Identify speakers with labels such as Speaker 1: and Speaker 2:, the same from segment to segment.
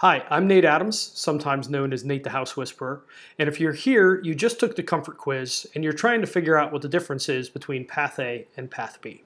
Speaker 1: Hi, I'm Nate Adams, sometimes known as Nate the House Whisperer, and if you're here, you just took the comfort quiz and you're trying to figure out what the difference is between Path A and Path B.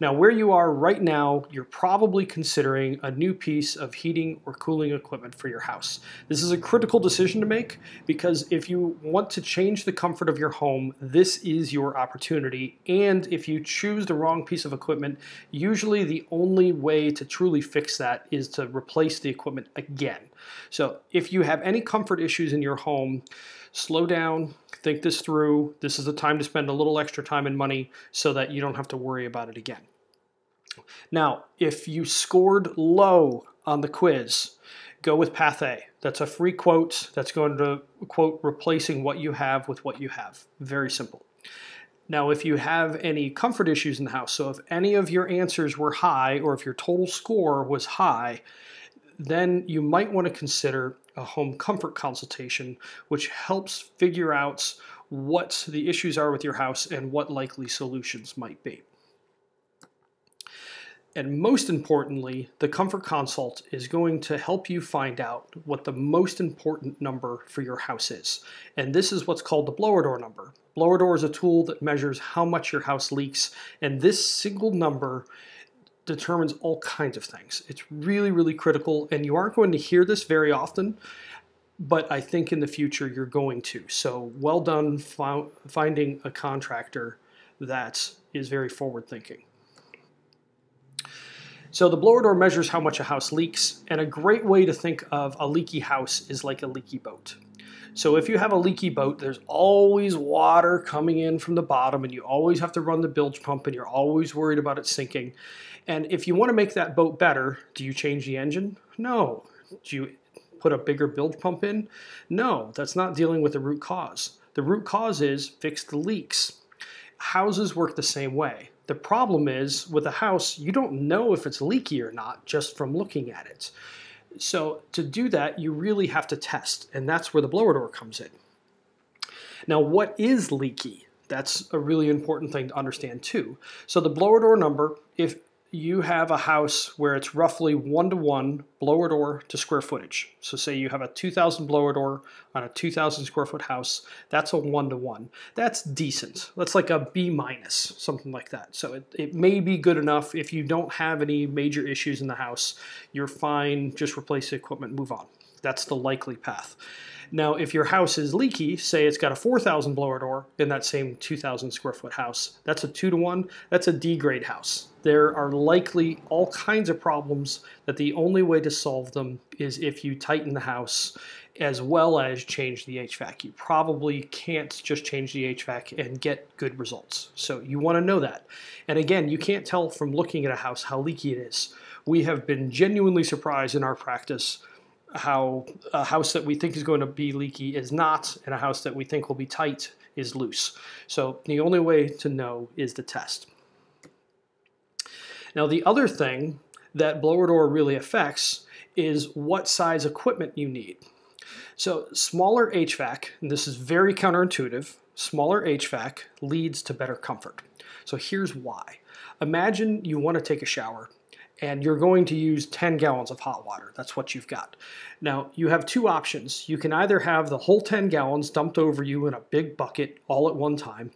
Speaker 1: Now, where you are right now, you're probably considering a new piece of heating or cooling equipment for your house. This is a critical decision to make because if you want to change the comfort of your home, this is your opportunity. And if you choose the wrong piece of equipment, usually the only way to truly fix that is to replace the equipment again. So if you have any comfort issues in your home, slow down, think this through. This is the time to spend a little extra time and money so that you don't have to worry about it again. Now, if you scored low on the quiz, go with Path A. That's a free quote that's going to quote replacing what you have with what you have. Very simple. Now, if you have any comfort issues in the house, so if any of your answers were high or if your total score was high, then you might want to consider a home comfort consultation, which helps figure out what the issues are with your house and what likely solutions might be. And most importantly, the comfort consult is going to help you find out what the most important number for your house is. And this is what's called the blower door number. Blower door is a tool that measures how much your house leaks, and this single number determines all kinds of things. It's really, really critical, and you aren't going to hear this very often, but I think in the future you're going to. So well done finding a contractor that is very forward-thinking. So the blower door measures how much a house leaks, and a great way to think of a leaky house is like a leaky boat. So if you have a leaky boat, there's always water coming in from the bottom, and you always have to run the bilge pump, and you're always worried about it sinking. And if you want to make that boat better, do you change the engine? No. Do you put a bigger bilge pump in? No, that's not dealing with the root cause. The root cause is fix the leaks. Houses work the same way. The problem is with a house, you don't know if it's leaky or not just from looking at it. So to do that, you really have to test, and that's where the blower door comes in. Now, what is leaky? That's a really important thing to understand too. So the blower door number, if you have a house where it's roughly 1-to-1 blower door to square footage. So say you have a 2,000 blower door on a 2,000 square foot house, that's a 1-to-1. That's decent. That's like a B minus, something like that. So it may be good enough. If you don't have any major issues in the house, you're fine, just replace the equipment, move on. That's the likely path. Now, if your house is leaky, say it's got a 4,000 blower door in that same 2,000 square foot house, that's a 2-to-1, that's a D grade house. There are likely all kinds of problems that the only way to solve them is if you tighten the house as well as change the HVAC. You probably can't just change the HVAC and get good results. So you want to know that. And again, you can't tell from looking at a house how leaky it is. We have been genuinely surprised in our practice how a house that we think is going to be leaky is not, and a house that we think will be tight is loose. So the only way to know is the test. Now, the other thing that blower door really affects is what size equipment you need. So smaller HVAC, and this is very counterintuitive, smaller HVAC leads to better comfort. So here's why. Imagine you want to take a shower and you're going to use 10 gallons of hot water. That's what you've got. Now, you have two options. You can either have the whole 10 gallons dumped over you in a big bucket all at one time,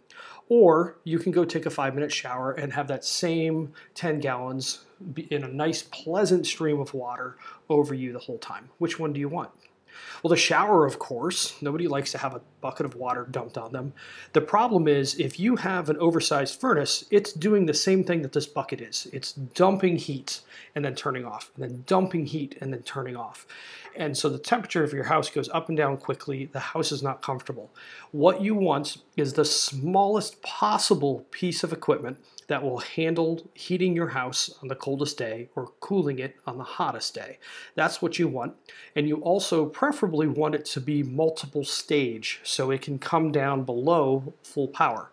Speaker 1: or you can go take a 5-minute shower and have that same 10 gallons in a nice, pleasant stream of water over you the whole time. Which one do you want? Well, the shower, of course, nobody likes to have a bucket of water dumped on them. The problem is if you have an oversized furnace, it's doing the same thing that this bucket is. It's dumping heat and then turning off, and then dumping heat and then turning off. And so the temperature of your house goes up and down quickly. The house is not comfortable. What you want is the smallest possible piece of equipment that will handle heating your house on the coldest day or cooling it on the hottest day. That's what you want. And you also preferably want it to be multiple stage so it can come down below full power.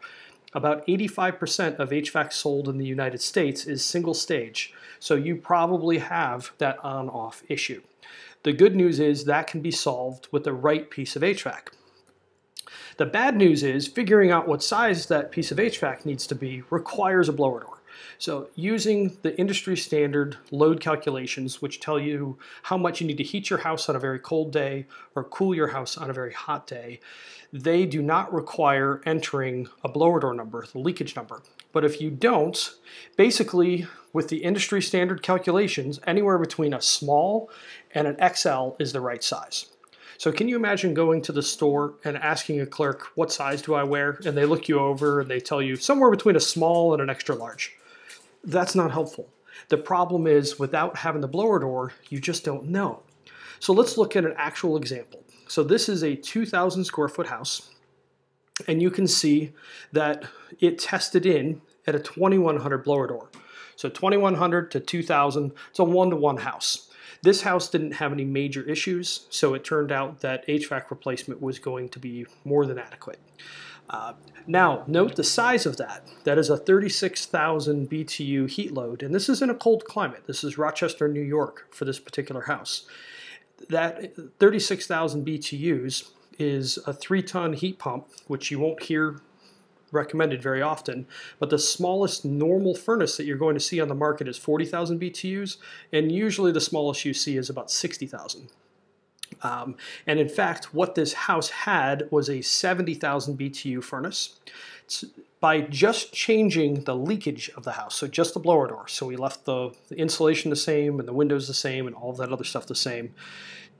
Speaker 1: About 85% of HVAC sold in the United States is single stage, so you probably have that on-off issue. The good news is that can be solved with the right piece of HVAC. The bad news is figuring out what size that piece of HVAC needs to be requires a blower door. So using the industry standard load calculations, which tell you how much you need to heat your house on a very cold day or cool your house on a very hot day, they do not require entering a blower door number, the leakage number. But if you don't, basically with the industry standard calculations, anywhere between a small and an XL is the right size. So can you imagine going to the store and asking a clerk, what size do I wear? And they look you over and they tell you somewhere between a small and an extra large. That's not helpful. The problem is without having the blower door, you just don't know. So let's look at an actual example. So this is a 2,000 square foot house, and you can see that it tested in at a 2,100 blower door. So 2,100 to 2,000, it's a 1-to-1 house. This house didn't have any major issues, so it turned out that HVAC replacement was going to be more than adequate. Now, note the size of that. That is a 36,000 BTU heat load, and this is in a cold climate. This is Rochester, New York for this particular house. That 36,000 BTUs is a 3-ton heat pump, which you won't hear recommended very often, but the smallest normal furnace that you're going to see on the market is 40,000 BTUs, and usually the smallest you see is about 60,000. And in fact, what this house had was a 70,000 BTU furnace. By just changing the leakage of the house, so just the blower door, so we left the insulation the same and the windows the same and all of that other stuff the same,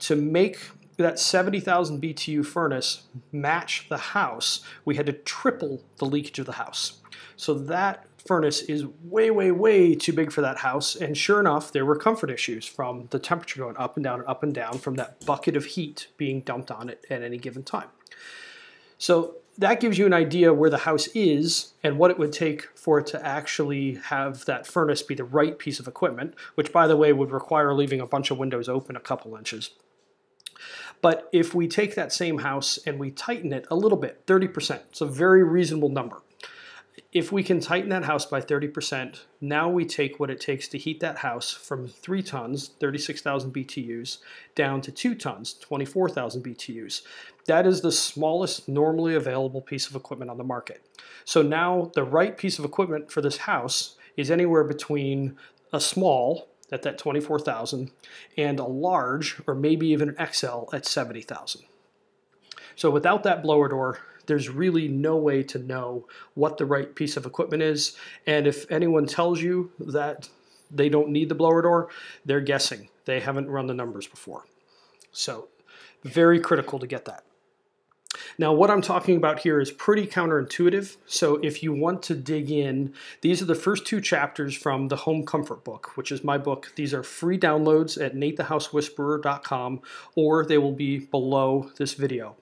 Speaker 1: to make that 70,000 BTU furnace match the house, we had to triple the leakage of the house. So that furnace is way, way, way too big for that house, and sure enough, there were comfort issues from the temperature going up and down from that bucket of heat being dumped on it at any given time. So that gives you an idea where the house is and what it would take for it to actually have that furnace be the right piece of equipment, which by the way would require leaving a bunch of windows open a couple inches. But if we take that same house and we tighten it a little bit, 30%, it's a very reasonable number. If we can tighten that house by 30%, now we take what it takes to heat that house from 3 tons, 36,000 BTUs, down to 2 tons, 24,000 BTUs. That is the smallest normally available piece of equipment on the market. So now the right piece of equipment for this house is anywhere between a small, at that 24,000, and a large, or maybe even an XL at 70,000. So without that blower door, there's really no way to know what the right piece of equipment is, and if anyone tells you that they don't need the blower door, they're guessing. They haven't run the numbers before. So very critical to get that. Now, what I'm talking about here is pretty counterintuitive, so if you want to dig in, these are the first 2 chapters from the Home Comfort book, which is my book. These are free downloads at natethehouseWhisperer.com, or they will be below this video.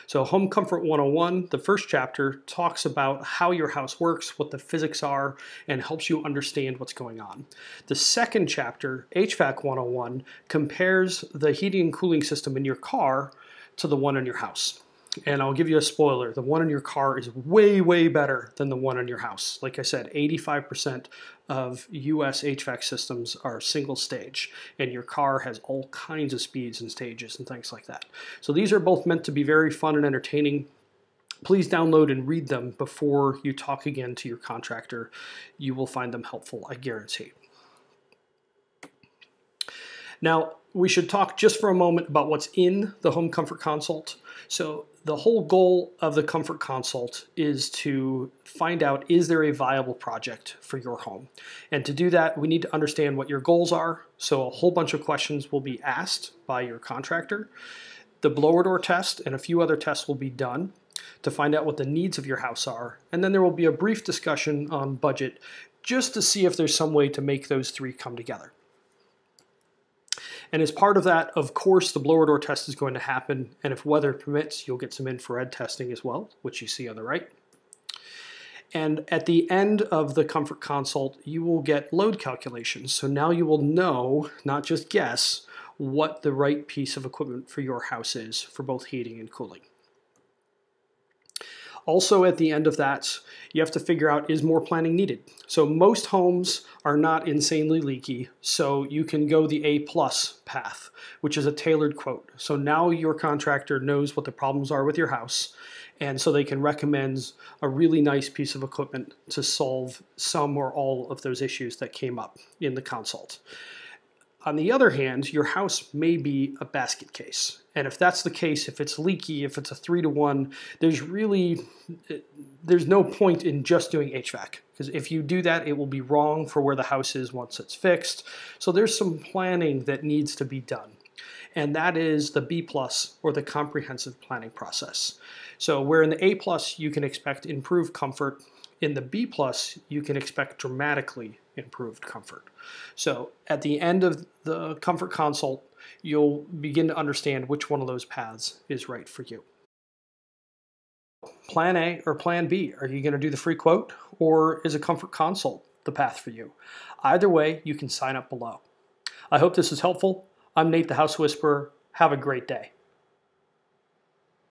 Speaker 1: So Home Comfort 101, the first chapter, talks about how your house works, what the physics are, and helps you understand what's going on. The second chapter, HVAC 101, compares the heating and cooling system in your car to the one in your house. And I'll give you a spoiler, the one in your car is way, way better than the one in your house. Like I said, 85% of US HVAC systems are single stage, and your car has all kinds of speeds and stages and things like that. So these are both meant to be very fun and entertaining. Please download and read them before you talk again to your contractor. You will find them helpful, I guarantee. Now, we should talk just for a moment about what's in the Home Comfort Consult. So the whole goal of the Comfort Consult is to find out, is there a viable project for your home? And to do that, we need to understand what your goals are. So a whole bunch of questions will be asked by your contractor. The blower door test and a few other tests will be done to find out what the needs of your house are. And then there will be a brief discussion on budget just to see if there's some way to make those 3 come together. And as part of that, of course, the blower door test is going to happen, and if weather permits, you'll get some infrared testing as well, which you see on the right. And at the end of the Comfort Consult, you will get load calculations. So now you will know, not just guess, what the right piece of equipment for your house is for both heating and cooling. Also, at the end of that, you have to figure out, is more planning needed? So most homes are not insanely leaky, so you can go the A+ path, which is a tailored quote. So now your contractor knows what the problems are with your house, and so they can recommend a really nice piece of equipment to solve some or all of those issues that came up in the consult. On the other hand, your house may be a basket case. And if that's the case, if it's leaky, if it's a 3-to-1, there's no point in just doing HVAC. Because if you do that, it will be wrong for where the house is once it's fixed. So there's some planning that needs to be done. And that is the B+ or the comprehensive planning process. So where in the A+ you can expect improved comfort, in the B+, you can expect dramatically improved comfort. So at the end of the comfort consult, you'll begin to understand which one of those paths is right for you. Plan A or Plan B, are you going to do the free quote, or is a comfort consult the path for you? Either way, you can sign up below. I hope this is helpful. I'm Nate the House Whisperer. Have a great day.